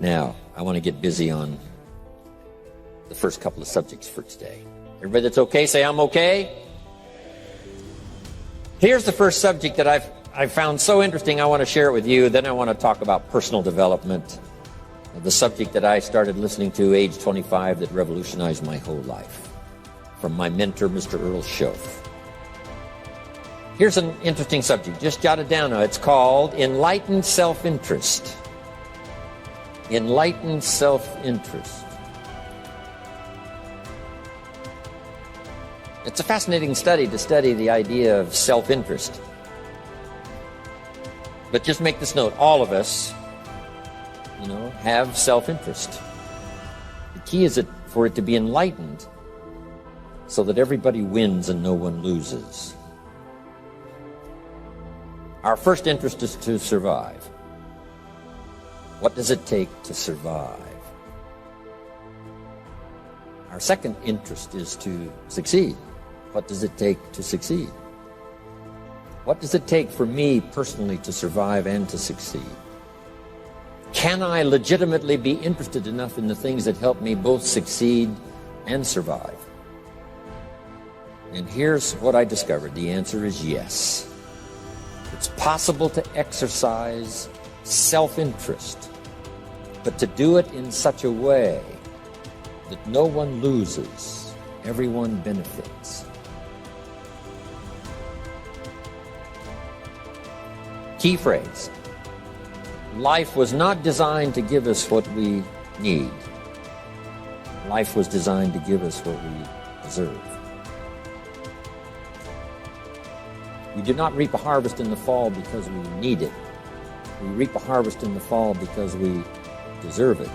Now, I want to get busy on the first couple of subjects for today. Everybody that's okay, say I'm okay. Here's the first subject that I've found so interesting. I want to share it with you. Then I want to talk about personal development, the subject that I started listening to age 25 that revolutionized my whole life, from my mentor, Mr. Earl Schoaf. Here's an interesting subject. Just jot it down now. It's called Enlightened Self-Interest. Enlightened Self-Interest. It's a fascinating study to study the idea of self-interest. But just make this note, all of us, have self-interest. The key is for it to be enlightened so that everybody wins and no one loses. Our first interest is to survive. What does it take to survive? Our second interest is to succeed. What does it take to succeed? What does it take for me personally to survive and to succeed? Can I legitimately be interested enough in the things that help me both succeed and survive? And here's what I discovered. The answer is yes. It's possible to exercise self-interest, but to do it in such a way that no one loses, everyone benefits. Key phrase. Life was not designed to give us what we need. Life was designed to give us what we deserve. We do not reap a harvest in the fall because we need it. We reap a harvest in the fall because we deserve it.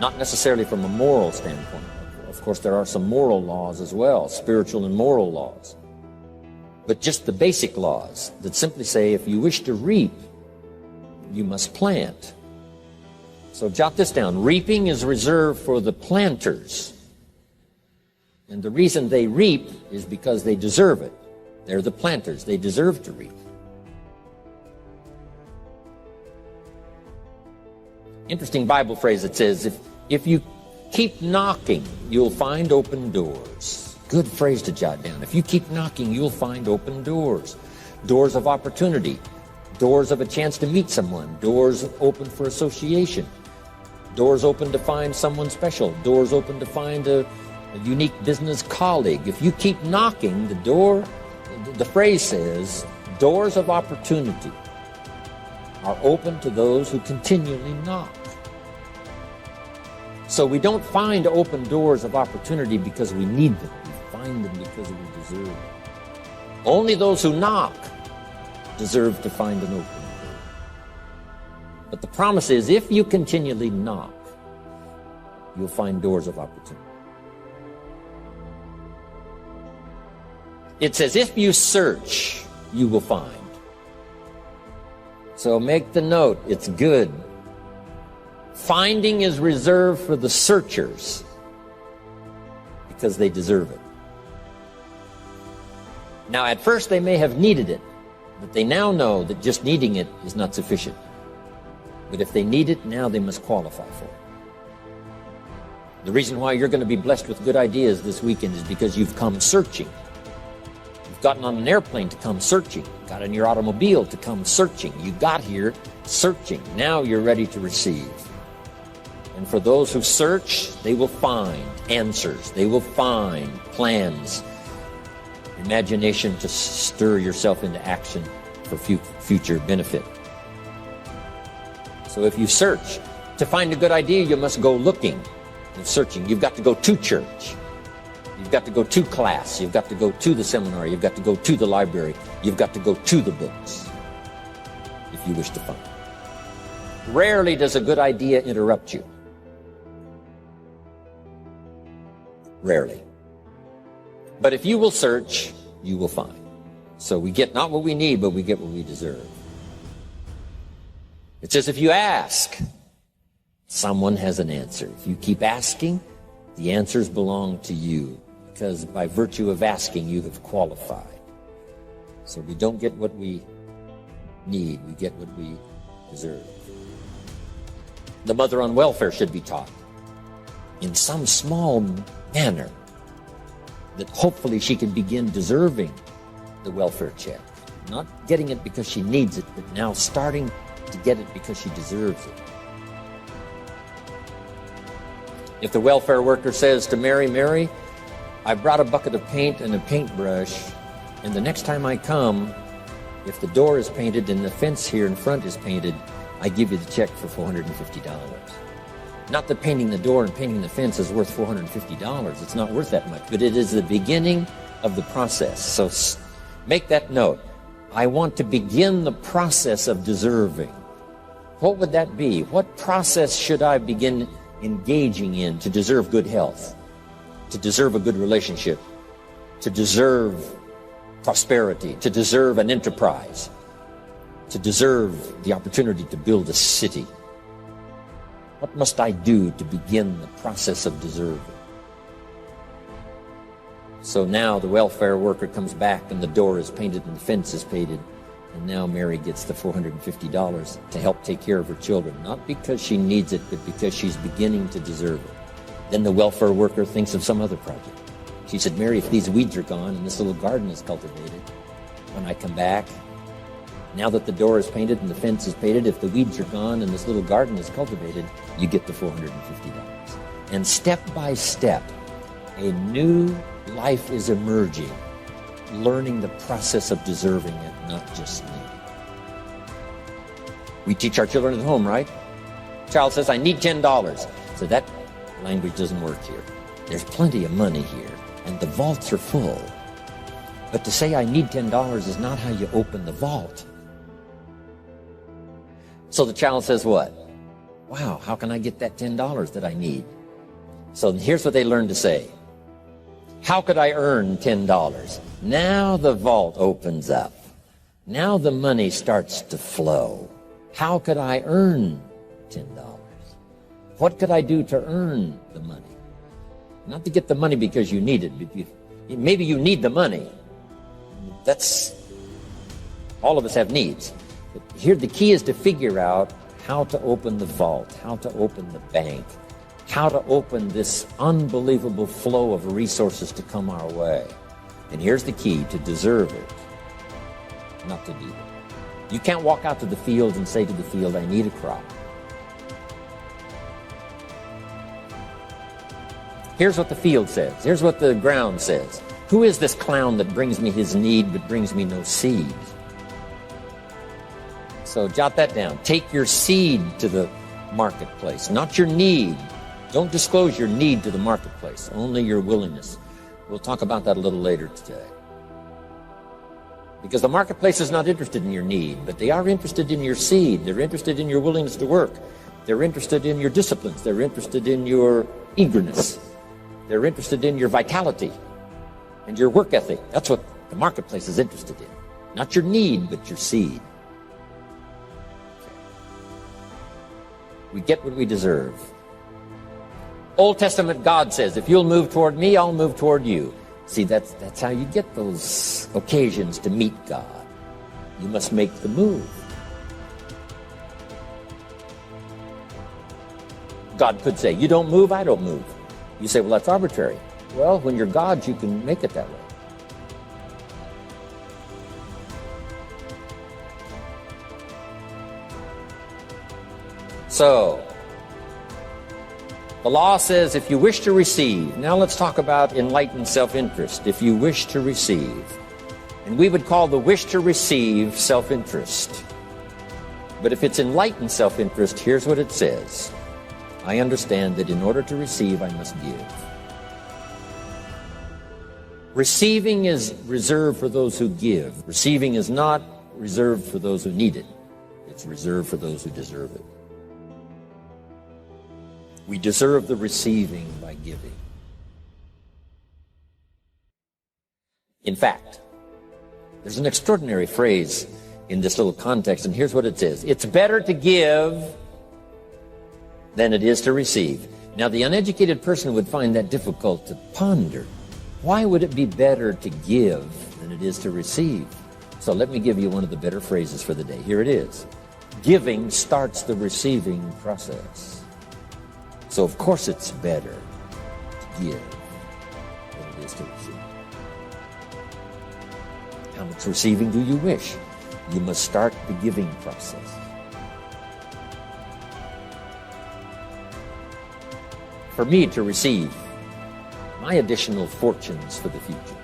Not necessarily from a moral standpoint. Of course, there are some moral laws as well, spiritual and moral laws. But just the basic laws that simply say if you wish to reap, you must plant. So jot this down. Reaping is reserved for the planters. And the reason they reap is because they deserve it. They're the planters. They deserve to reap. Interesting Bible phrase that says, if you keep knocking, you'll find open doors. Good phrase to jot down. If you keep knocking, you'll find open doors. Doors of opportunity. Doors of a chance to meet someone. Doors open for association. Doors open to find someone special. Doors open to find a unique business colleague. If you keep knocking, the phrase says, doors of opportunity are open to those who continually knock. So we don't find open doors of opportunity because we need them. We find them because we deserve them. Only those who knock deserve to find an open door. But the promise is, if you continually knock, you'll find doors of opportunity. It says, if you search, you will find. So make the note, it's good. Finding is reserved for the searchers because they deserve it. Now, at first they may have needed it, but they now know that just needing it is not sufficient. But if they need it, now they must qualify for it. The reason why you're going to be blessed with good ideas this weekend is because you've come searching. You've gotten on an airplane to come searching. Got in your automobile to come searching. You got here searching. Now you're ready to receive. And for those who search, they will find answers. They will find plans. Imagination to stir yourself into action for future benefit. So if you search to find a good idea, you must go looking and searching. You've got to go to church. You've got to go to class. You've got to go to the seminar. You've got to go to the library. You've got to go to the books if you wish to find. Rarely does a good idea interrupt you. Rarely. But if you will search, you will find. So we get not what we need, but we get what we deserve. It says if you ask, someone has an answer. If you keep asking, the answers belong to you, because by virtue of asking, you have qualified. So we don't get what we need, we get what we deserve. The mother on welfare should be taught in some small manner that hopefully she can begin deserving the welfare check. Not getting it because she needs it, but now starting to get it because she deserves it. If the welfare worker says to Mary, Mary, I brought a bucket of paint and a paintbrush, and the next time I come, if the door is painted and the fence here in front is painted, I give you the check for $450. Not that painting the door and painting the fence is worth $450. It's not worth that much, but it is the beginning of the process. So make that note. I want to begin the process of deserving. What would that be? What process should I begin engaging in to deserve good health, to deserve a good relationship, to deserve prosperity, to deserve an enterprise, to deserve the opportunity to build a city? What must I do to begin the process of deserving? So now the welfare worker comes back and the door is painted and the fence is painted, and now Mary gets the $450 to help take care of her children, not because she needs it, but because she's beginning to deserve it. Then the welfare worker thinks of some other project. She said, Mary, if these weeds are gone and this little garden is cultivated, when I come back, now that the door is painted and the fence is painted, if the weeds are gone and this little garden is cultivated, you get the $450. And step by step, a new life is emerging, learning the process of deserving it, not just needing it. We teach our children at home, right? Child says, I need $10. So that language doesn't work here. There's plenty of money here, and the vaults are full. But to say I need $10 is not how you open the vault. So the child says what? Wow, how can I get that $10 that I need? So here's what they learn to say. How could I earn $10? Now the vault opens up. Now the money starts to flow. How could I earn $10? What could I do to earn the money? Not to get the money because you need it. Maybe you need the money. That's, all of us have needs. But here the key is to figure out how to open the vault, how to open the bank, how to open this unbelievable flow of resources to come our way. And here's the key: to deserve it, not to need it. You can't walk out to the field and say to the field, I need a crop. Here's what the field says. Here's what the ground says. Who is this clown that brings me his need but brings me no seed? So jot that down. Take your seed to the marketplace, not your need. Don't disclose your need to the marketplace, only your willingness. We'll talk about that a little later today. Because the marketplace is not interested in your need, but they are interested in your seed. They're interested in your willingness to work. They're interested in your disciplines. They're interested in your eagerness. They're interested in your vitality and your work ethic. That's what the marketplace is interested in. Not your need, but your seed. We get what we deserve. Old Testament God says, if you'll move toward me, I'll move toward you. See, that's how you get those occasions to meet God. You must make the move. God could say, you don't move, I don't move. You say, well, that's arbitrary. Well, when you're God, you can make it that way. So, the law says if you wish to receive, now let's talk about enlightened self-interest. If you wish to receive, and we would call the wish to receive self-interest. But if it's enlightened self-interest, here's what it says. I understand that in order to receive, I must give. Receiving is reserved for those who give. Receiving is not reserved for those who need it. It's reserved for those who deserve it. We deserve the receiving by giving. In fact, there's an extraordinary phrase in this little context, and here's what it says. It's better to give than it is to receive. Now, the uneducated person would find that difficult to ponder. Why would it be better to give than it is to receive? So let me give you one of the better phrases for the day. Here it is. Giving starts the receiving process. So of course it's better to give than it is to receive. How much receiving do you wish? You must start the giving process. For me to receive my additional fortunes for the future,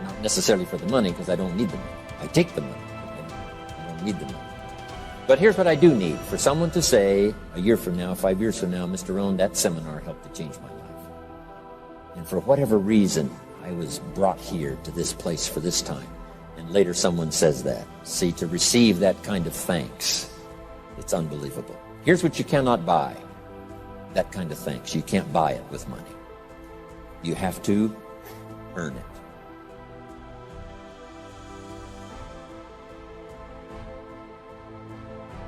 not necessarily for the money, because I don't need the money. I take the money. I don't need the money. But here's what I do need. For someone to say, a year from now, 5 years from now, Mr. Rohn, that seminar helped to change my life. And for whatever reason, I was brought here to this place for this time. And later someone says that. See, to receive that kind of thanks, it's unbelievable. Here's what you cannot buy. That kind of thanks. You can't buy it with money. You have to earn it.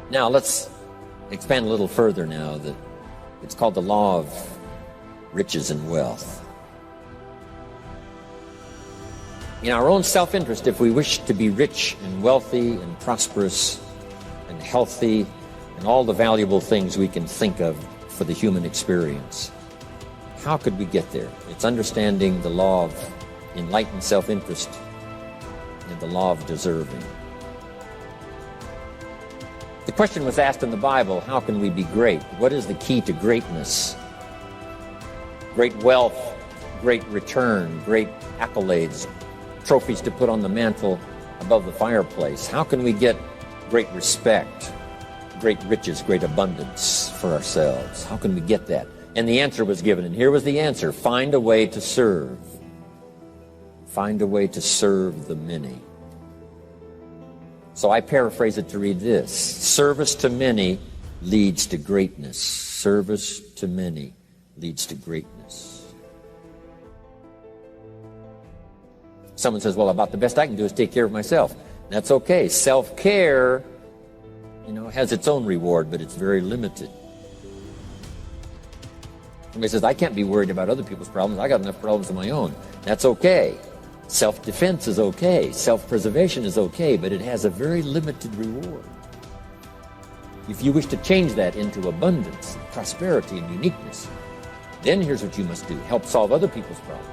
Now let's expand a little further now. It's called the law of riches and wealth. In our own self-interest, if we wish to be rich and wealthy and prosperous and healthy and all the valuable things we can think of for the human experience, how could we get there? It's understanding the law of enlightened self-interest and the law of deserving. The question was asked in the Bible, how can we be great? What is the key to greatness? Great wealth, great return, great accolades, trophies to put on the mantle above the fireplace. How can we get great respect, great riches, great abundance for ourselves? How can we get that? And the answer was given, and here was the answer. Find a way to serve. Find a way to serve the many. So I paraphrase it to read this. Service to many leads to greatness. Service to many leads to greatness. Someone says, well, about the best I can do is take care of myself. That's okay. Self-care, has its own reward, but it's very limited. Somebody says, I can't be worried about other people's problems. I got enough problems of my own. That's okay. Self-defense is okay. Self-preservation is okay, but it has a very limited reward. If you wish to change that into abundance, and prosperity, and uniqueness, then here's what you must do. Help solve other people's problems.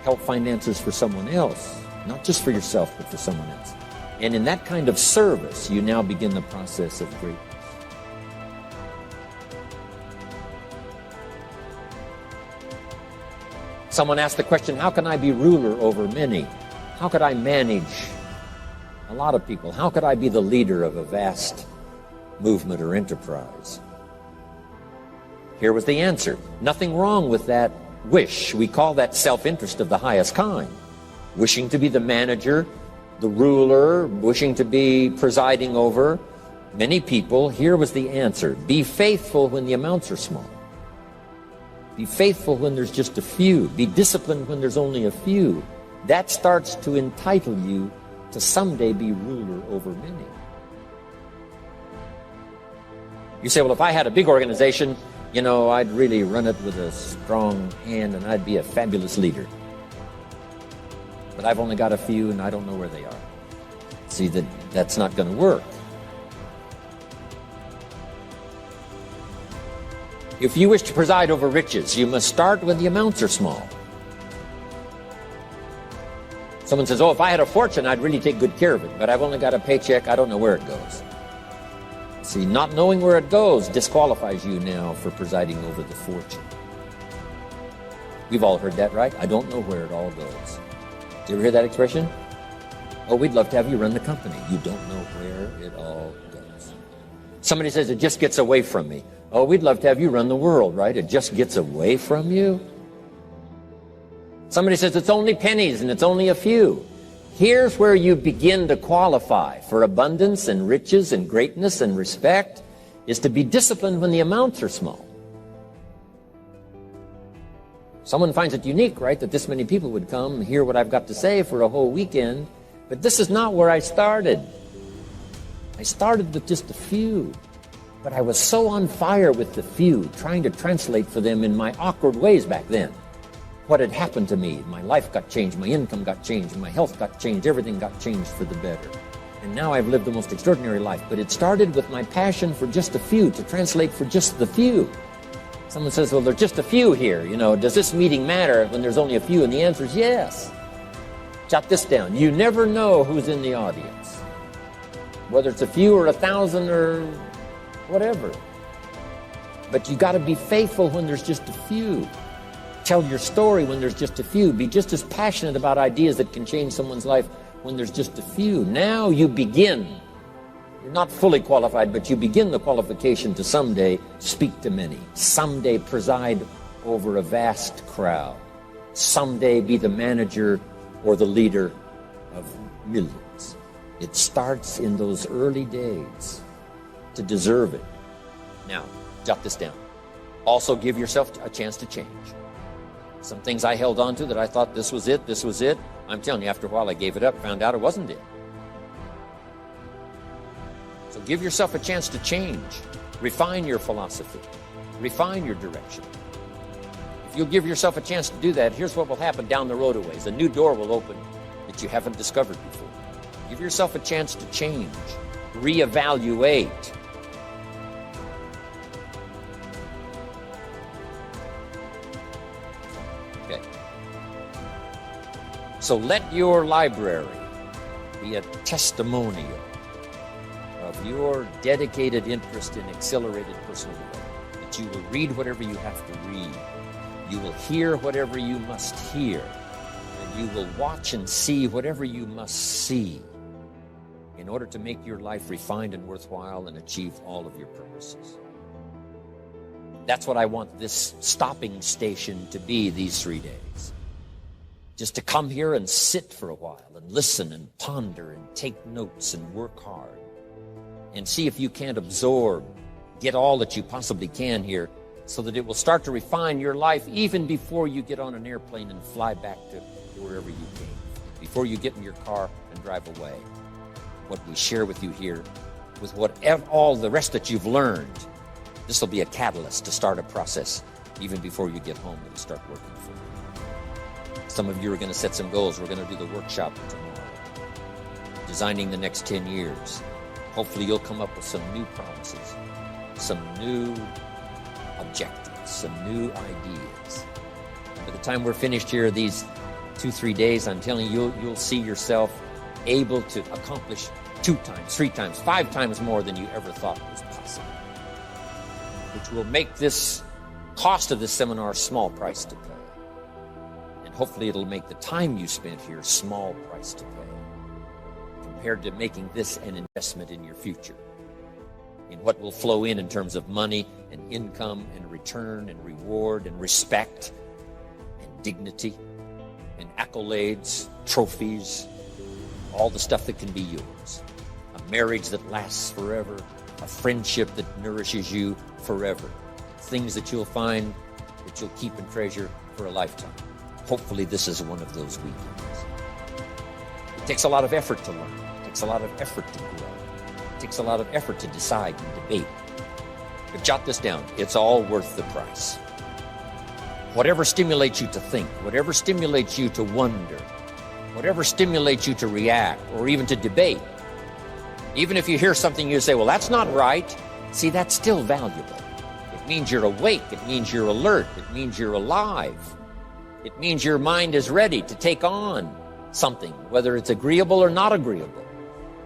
Help find answers for someone else, not just for yourself, but for someone else. And in that kind of service, you now begin the process of greatness. Someone asked the question, how can I be ruler over many? How could I manage a lot of people? How could I be the leader of a vast movement or enterprise? Here was the answer. Nothing wrong with that wish. We call that self-interest of the highest kind. Wishing to be the manager, the ruler, wishing to be presiding over many people. Here was the answer. Be faithful when the amounts are small. Be faithful when there's just a few. Be disciplined when there's only a few. That starts to entitle you to someday be ruler over many. You say, well, if I had a big organization, I'd really run it with a strong hand and I'd be a fabulous leader. But I've only got a few and I don't know where they are. See, that's not going to work. If you wish to preside over riches, you must start when the amounts are small. Someone says, oh, if I had a fortune, I'd really take good care of it, but I've only got a paycheck, I don't know where it goes. See, not knowing where it goes disqualifies you now for presiding over the fortune. We've all heard that, right? I don't know where it all goes. Did you ever hear that expression? Oh, we'd love to have you run the company. You don't know where it all goes. Somebody says, it just gets away from me. Oh, we'd love to have you run the world, right? It just gets away from you. Somebody says it's only pennies and it's only a few. Here's where you begin to qualify for abundance and riches and greatness and respect, is to be disciplined when the amounts are small. Someone finds it unique, right, that this many people would come and hear what I've got to say for a whole weekend, but this is not where I started. I started with just a few. But I was so on fire with the few, trying to translate for them in my awkward ways back then what had happened to me. My life got changed, my income got changed, my health got changed, everything got changed for the better. And now I've lived the most extraordinary life. But it started with my passion for just a few, to translate for just the few. Someone says, well, there's just a few here. You know, does this meeting matter when there's only a few? And the answer is yes. Jot this down. You never know who's in the audience, whether it's a few or 1,000 or whatever. But you got to be faithful when there's just a few. Tell your story when there's just a few. Be just as passionate about ideas that can change someone's life when there's just a few. Now you begin. You're not fully qualified, but you begin the qualification to someday speak to many. Someday preside over a vast crowd. Someday be the manager or the leader of millions. It starts in those early days to deserve it. Now, jot this down. Also give yourself a chance to change. Some things I held on to that I thought this was it. I'm telling you, after a while I gave it up, found out it wasn't it. So give yourself a chance to change. Refine your philosophy. Refine your direction. If you'll give yourself a chance to do that, here's what will happen down the road a ways. A new door will open that you haven't discovered before. Give yourself a chance to change. Reevaluate. Okay. So let your library be a testimonial of your dedicated interest in accelerated personal development. That you will read whatever you have to read. You will hear whatever you must hear. And you will watch and see whatever you must see in order to make your life refined and worthwhile and achieve all of your purposes. That's what I want this stopping station to be these 3 days. Just to come here and sit for a while and listen and ponder and take notes and work hard and see if you can't absorb, get all that you possibly can here so that it will start to refine your life even before you get on an airplane and fly back to wherever you came, before you get in your car and drive away. What we share with you here, with whatever, all the rest that you've learned, this will be a catalyst to start a process even before you get home and start working for you. Some of you are going to set some goals. We're going to do the workshop tomorrow, designing the next 10 years. Hopefully you'll come up with some new promises, some new objectives, some new ideas. And by the time we're finished here, these 2-3 days, I'm telling you, you'll see yourself able to accomplish 2 times, 3 times, 5 times more than you ever thought was possible, which will make this cost of this seminar a small price to pay. And hopefully it'll make the time you spent here a small price to pay compared to making this an investment in your future, in what will flow in terms of money and income and return and reward and respect and dignity and accolades, trophies, all the stuff that can be yours. A marriage that lasts forever, a friendship that nourishes you forever, things that you'll find that you'll keep and treasure for a lifetime. Hopefully this is one of those weekends. It takes a lot of effort to learn. It takes a lot of effort to grow. It takes a lot of effort to decide and debate. But jot this down. It's all worth the price. Whatever stimulates you to think, whatever stimulates you to wonder, whatever stimulates you to react or even to debate, even if you hear something you say, well, that's not right, see, that's still valuable. It means you're awake. It means you're alert. It means you're alive. It means your mind is ready to take on something, whether it's agreeable or not agreeable.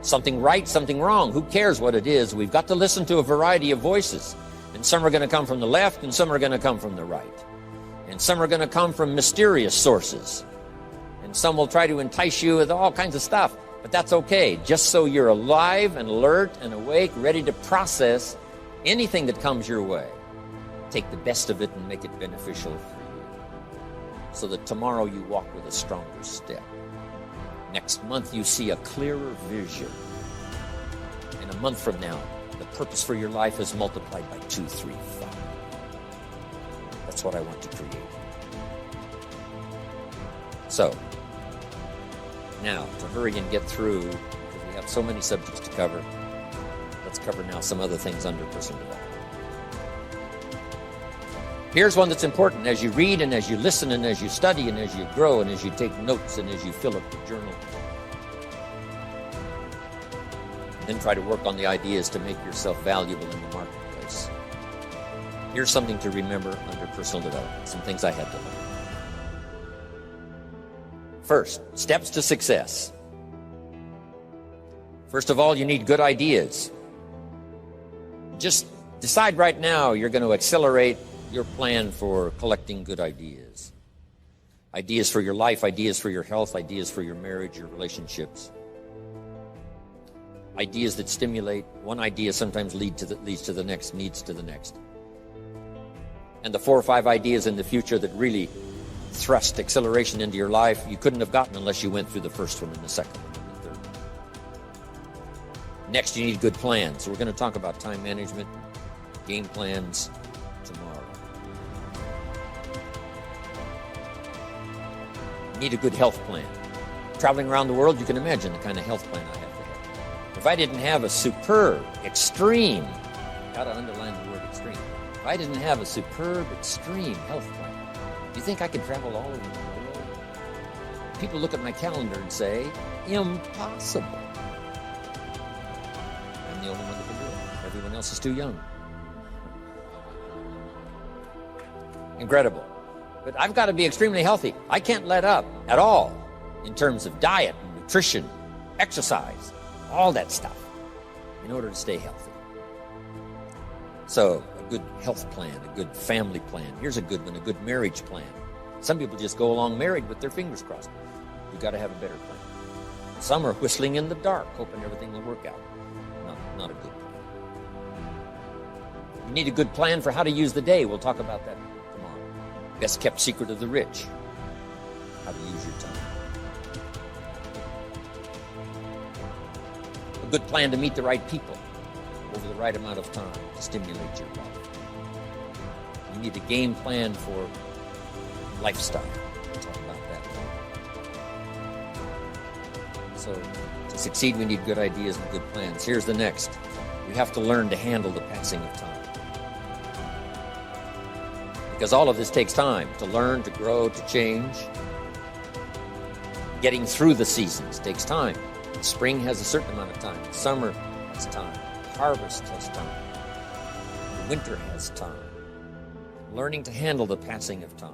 Something right, something wrong. Who cares what it is? We've got to listen to a variety of voices. And some are going to come from the left and some are going to come from the right. And some are going to come from mysterious sources. And some will try to entice you with all kinds of stuff. But that's okay, just so you're alive and alert and awake, ready to process anything that comes your way. Take the best of it and make it beneficial for you, so that tomorrow you walk with a stronger step. Next month you see a clearer vision. And a month from now, the purpose for your life is multiplied by 2, 3, 5. That's what I want to create. So, now, to hurry and get through, because we have so many subjects to cover, let's cover now some other things under personal development. Here's one that's important as you read and as you listen and as you study and as you grow and as you take notes and as you fill up the journal. Then try to work on the ideas to make yourself valuable in the marketplace. Here's something to remember under personal development, some things I had to learn. First, steps to success. First of all, you need good ideas. Just decide right now you're going to accelerate your plan for collecting good ideas. Ideas for your life, ideas for your health, ideas for your marriage, your relationships. Ideas that stimulate. One idea sometimes leads to the next, leads to the next. And the 4 or 5 ideas in the future that really thrust acceleration into your life, you couldn't have gotten unless you went through the first one and the second one and the third one. Next, you need good plans. So we're going to talk about time management, game plans tomorrow. You need a good health plan. Traveling around the world, you can imagine the kind of health plan I have to have. If I didn't have a superb, extreme, got to underline the word extreme. If I didn't have a superb, extreme health plan, do you think I could travel all over the world? People look at my calendar and say, impossible. I'm the only one that can do it. Everyone else is too young. Incredible. But I've got to be extremely healthy. I can't let up at all in terms of diet, and nutrition, exercise, all that stuff in order to stay healthy. So, a good health plan, a good family plan. Here's a good one, a good marriage plan. Some people just go along married with their fingers crossed. You've got to have a better plan. Some are whistling in the dark, hoping everything will work out. Not a good plan. You need a good plan for how to use the day. We'll talk about that tomorrow. Best kept secret of the rich. How to use your time. A good plan to meet the right people over the right amount of time to stimulate your life. You need a game plan for lifestyle. We'll talk about that. So, to succeed, we need good ideas and good plans. Here's the next. We have to learn to handle the passing of time. Because all of this takes time to learn, to grow, to change. Getting through the seasons takes time. Spring has a certain amount of time. Summer has time. Harvest has time. Winter has time. Learning to handle the passing of time.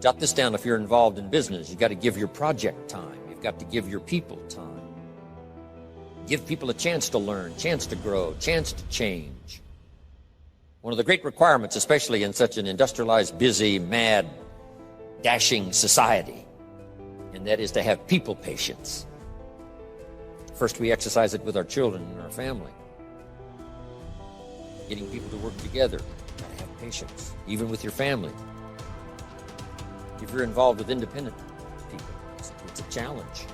Jot this down if you're involved in business. You've got to give your project time. You've got to give your people time. Give people a chance to learn, chance to grow, chance to change. One of the great requirements, especially in such an industrialized, busy, mad, dashing society, and that is to have people patience. First, we exercise it with our children and our family. Getting people to work together, you've got to have patience, even with your family. If you're involved with independent people, it's a challenge.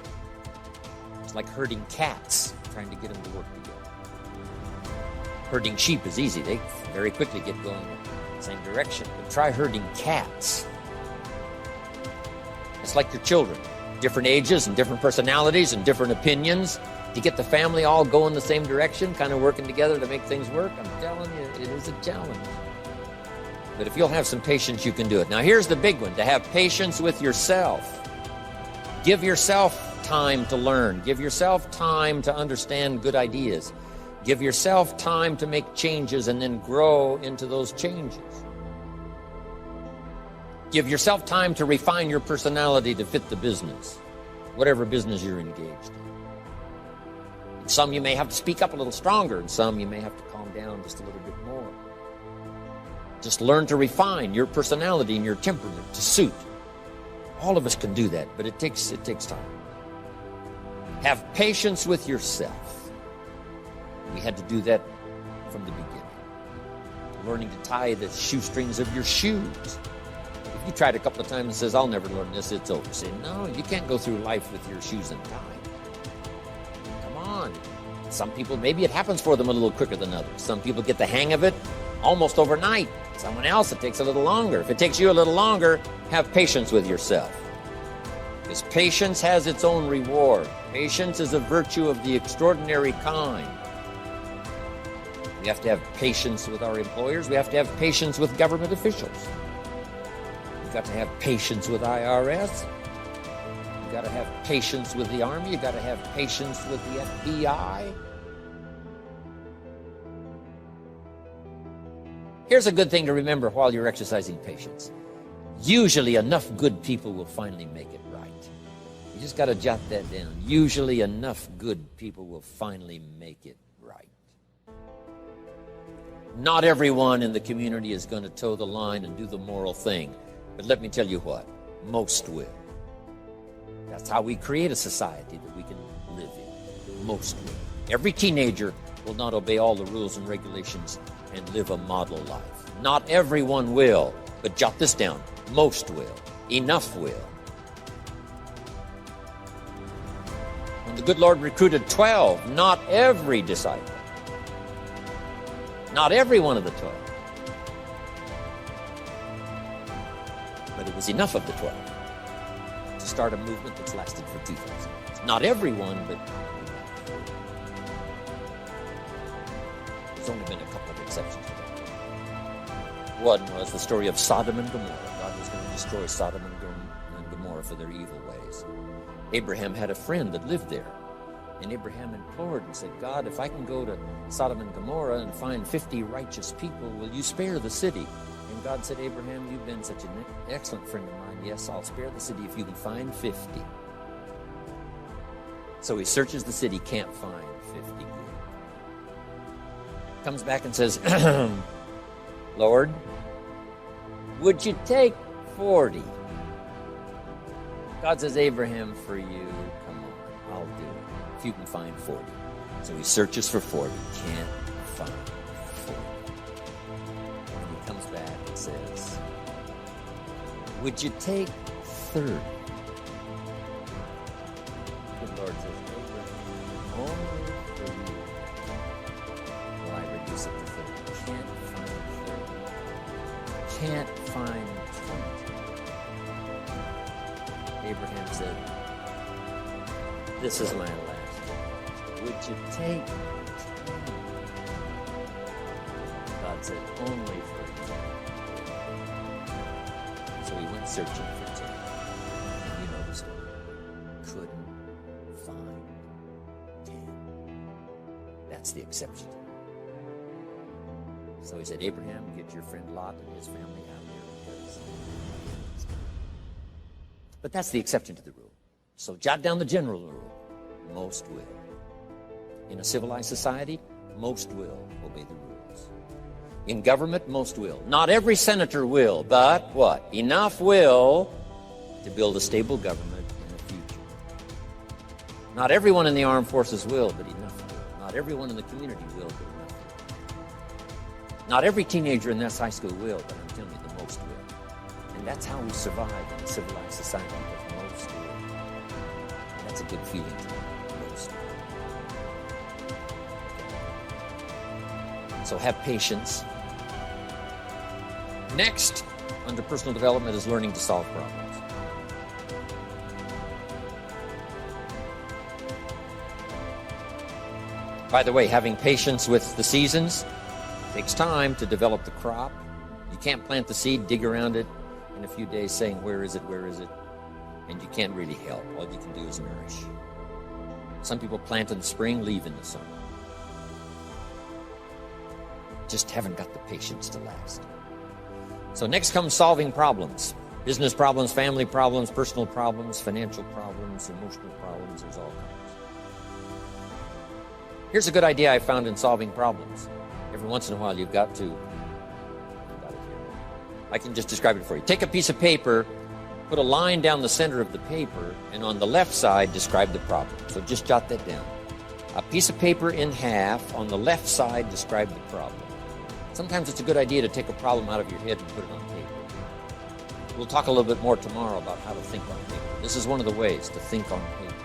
It's like herding cats, trying to get them to work together. Herding sheep is easy. They very quickly get going in the same direction. But try herding cats. It's like your children. Different ages and different personalities and different opinions. To get the family all going the same direction, kind of working together to make things work, I'm telling you, it is a challenge. But if you'll have some patience, you can do it. Now, here's the big one, to have patience with yourself. Give yourself time to learn. Give yourself time to understand good ideas. Give yourself time to make changes and then grow into those changes. Give yourself time to refine your personality to fit the business, whatever business you're engaged in. In some you may have to speak up a little stronger, and some you may have to calm down just a little bit more. Just learn to refine your personality and your temperament to suit. All of us can do that, but it takes time. Have patience with yourself. We had to do that from the beginning. Learning to tie the shoestrings of your shoes. If you tried a couple of times and says, I'll never learn this, it's over. Say, no, you can't go through life with your shoes untied. Come on. Some people, maybe it happens for them a little quicker than others. Some people get the hang of it almost overnight. Someone else, it takes a little longer. If it takes you a little longer, have patience with yourself. Because patience has its own reward. Patience is a virtue of the extraordinary kind. We have to have patience with our employers. We have to have patience with government officials. You've got to have patience with IRS. You've got to have patience with the Army. You've got to have patience with the FBI. Here's a good thing to remember while you're exercising patience. Usually enough good people will finally make it right. You just got to jot that down. Usually enough good people will finally make it right. Not everyone in the community is going to toe the line and do the moral thing. But let me tell you what, most will. That's how we create a society that we can live in. Most will. Every teenager will not obey all the rules and regulations and live a model life. Not everyone will, but jot this down. Most will. Enough will. When the good Lord recruited 12, not every disciple, not every one of the 12, but it was enough of the 12 to start a movement that's lasted for 2,000 years. Not everyone, but there's only been a couple of exceptions to that. One was the story of Sodom and Gomorrah. God was going to destroy Sodom and Gomorrah for their evil ways. Abraham had a friend that lived there. And Abraham implored and said, God, if I can go to Sodom and Gomorrah and find 50 righteous people, will you spare the city? And God said, Abraham, you've been such an excellent friend of mine. Yes, I'll spare the city if you can find 50. So he searches the city, can't find 50. Comes back and says, Lord, would you take 40? God says, Abraham, for you, come on, I'll do it. If you can find 40. So he searches for 40, can't find 40. And he comes back and says, would you take 30? The Lord says, Abraham, only for you will I reduce it to 30. Can't find 30. Can't find 20. Abraham said, this is my last. Would you take 10? God said, only for 10. So he went searching for 10. And you know the story. Couldn't find 10. That's the exception. So he said, Abraham, get your friend Lot and his family out here. But that's the exception to the rule. So jot down the general rule. Most will. In a civilized society, most will obey the rules. In government, most will. Not every senator will, but what? Enough will to build a stable government in the future. Not everyone in the armed forces will, but enough will. Not everyone in the community will, but enough will. Not every teenager in this high school will, but I'm telling you, the most will. And that's how we survive in a civilized society, because most will. And that's a good feeling to me. So have patience. Next, under personal development, is learning to solve problems. By the way, having patience with the seasons takes time to develop the crop. You can't plant the seed, dig around it in a few days saying, where is it, where is it? And you can't really help. All you can do is nourish. Some people plant in the spring, leave in the summer. Just haven't got the patience to last. So next comes solving problems. Business problems, family problems, personal problems, financial problems, emotional problems, there's all kinds. Here's a good idea I found in solving problems. Every once in a while you've got to, I can just describe it for you. Take a piece of paper, put a line down the center of the paper, and on the left side describe the problem. So just jot that down. A piece of paper in half, on the left side describe the problem. Sometimes it's a good idea to take a problem out of your head and put it on paper. We'll talk a little bit more tomorrow about how to think on paper. This is one of the ways to think on paper.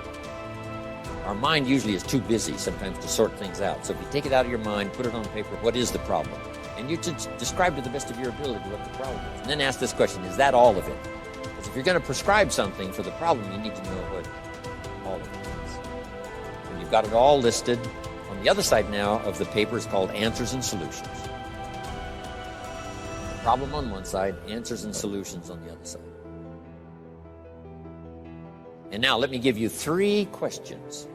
Our mind usually is too busy sometimes to sort things out. So if you take it out of your mind, put it on paper, what is the problem? And you just describe to the best of your ability what the problem is. And then ask this question, is that all of it? Because if you're going to prescribe something for the problem, you need to know what all of it is. When you've got it all listed, on the other side now of the paper is called answers and solutions. Problem on one side, answers and solutions on the other side. And now let me give you 3 questions.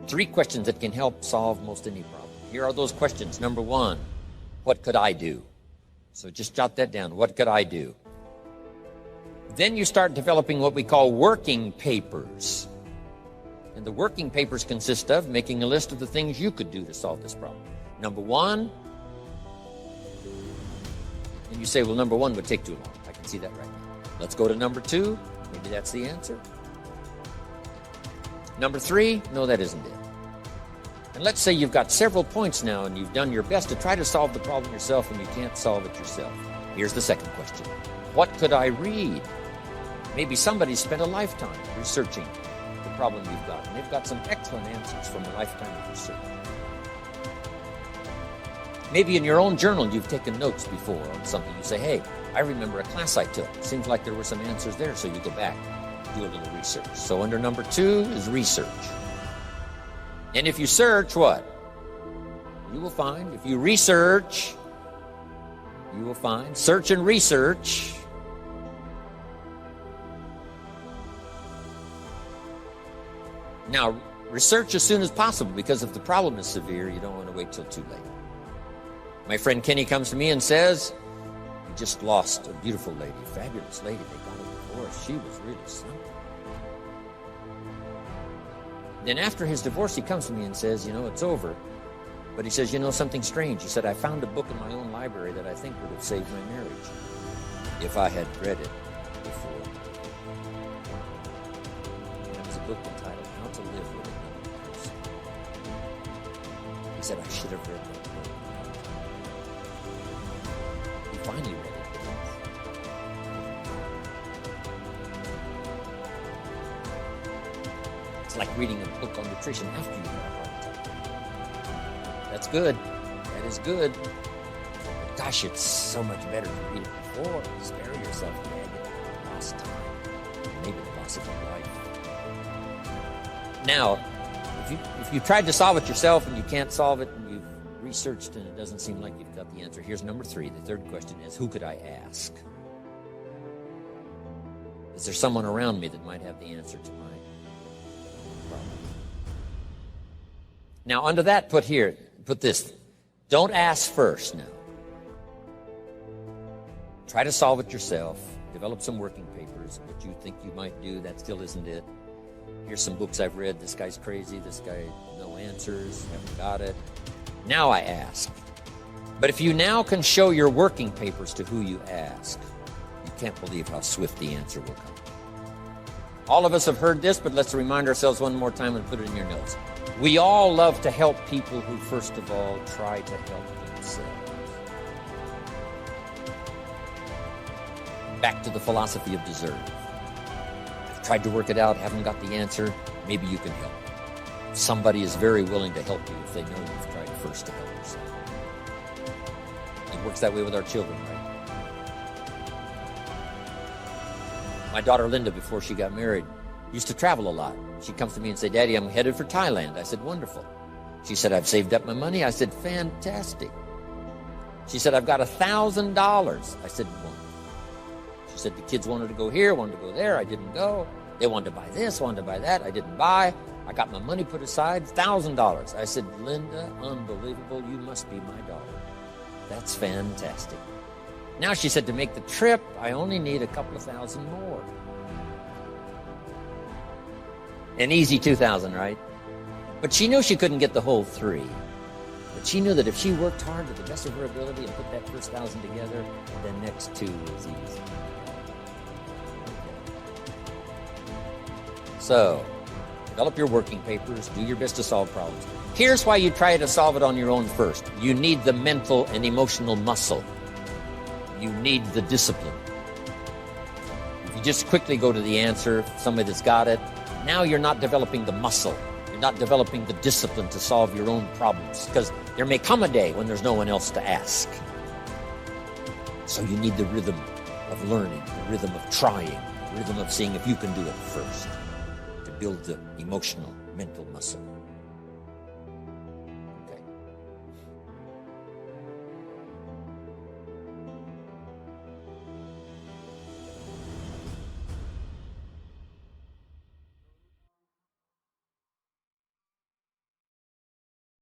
3 questions that can help solve most any problem. Here are those questions. Number 1, what could I do? So just jot that down. What could I do? Then you start developing what we call working papers. And the working papers consist of making a list of the things you could do to solve this problem. Number one, and you say, well, number one would take too long. I can see that right now. Let's go to number two. Maybe that's the answer. Number three, no, that isn't it. And let's say you've got several points now and you've done your best to try to solve the problem yourself and you can't solve it yourself. Here's the second question. What could I read? Maybe somebody spent a lifetime researching the problem you've got, and they've got some excellent answers from a lifetime of research. Maybe in your own journal you've taken notes before on something. You say, hey, I remember a class I took. Seems like there were some answers there, so you go back, do a little research. So under number two is research. And if you search, what? You will find. If you research, you will find. Search and research. Now, research as soon as possible, because if the problem is severe, you don't want to wait till too late. My friend Kenny comes to me and says, he just lost a beautiful lady, a fabulous lady. They got a divorce. She was really something. Then after his divorce, he comes to me and says, it's over. But he says, something strange. He said, I found a book in my own library that I think would have saved my marriage if I had read it before. And it was a book entitled How to Live with Another Person. He said, I should have read that book. He finally read it. Like reading a book on nutrition after you have a heart attack. That's good. That is good. But gosh, it's so much better to read it before. Spare yourself the agony, lost time, maybe the loss of your life. Now, if you tried to solve it yourself and you can't solve it and you've researched and it doesn't seem like you've got the answer, here's number three. The third question is, who could I ask? Is there someone around me that might have the answer to my problem? Now, under that, put this. Don't ask first now. Try to solve it yourself. Develop some working papers. What you think you might do, that still isn't it. Here's some books I've read. This guy's crazy. This guy, no answers. Haven't got it. Now I ask. But if you now can show your working papers to who you ask, you can't believe how swift the answer will come. All of us have heard this, but let's remind ourselves one more time and put it in your notes. We all love to help people who, first of all, try to help themselves. Back to the philosophy of deserve. I've tried to work it out, haven't got the answer. Maybe you can help. Somebody is very willing to help you if they know you've tried first to help yourself. It works that way with our children, right? My daughter Linda, before she got married, used to travel a lot. She comes to me and said, Daddy, I'm headed for Thailand. I said, wonderful. She said, I've saved up my money. I said, fantastic. She said, I've got $1,000. I said, wonderful. She said, the kids wanted to go here, wanted to go there. I didn't go. They wanted to buy this, wanted to buy that. I didn't buy. I got my money put aside, $1,000. I said, Linda, unbelievable. You must be my daughter. That's fantastic. Now, she said, to make the trip, I only need a couple of thousand more. An easy 2,000, right? But she knew she couldn't get the whole 3. But she knew that if she worked hard to the best of her ability and put that first 1,000 together, the next 2 was easy. So, develop your working papers, do your best to solve problems. Here's why you try to solve it on your own first. You need the mental and emotional muscle. You need the discipline. If you just quickly go to the answer, somebody that's got it, now you're not developing the muscle. You're not developing the discipline to solve your own problems, because there may come a day when there's no one else to ask. So you need the rhythm of learning, the rhythm of trying, the rhythm of seeing if you can do it first, to build the emotional, mental muscle.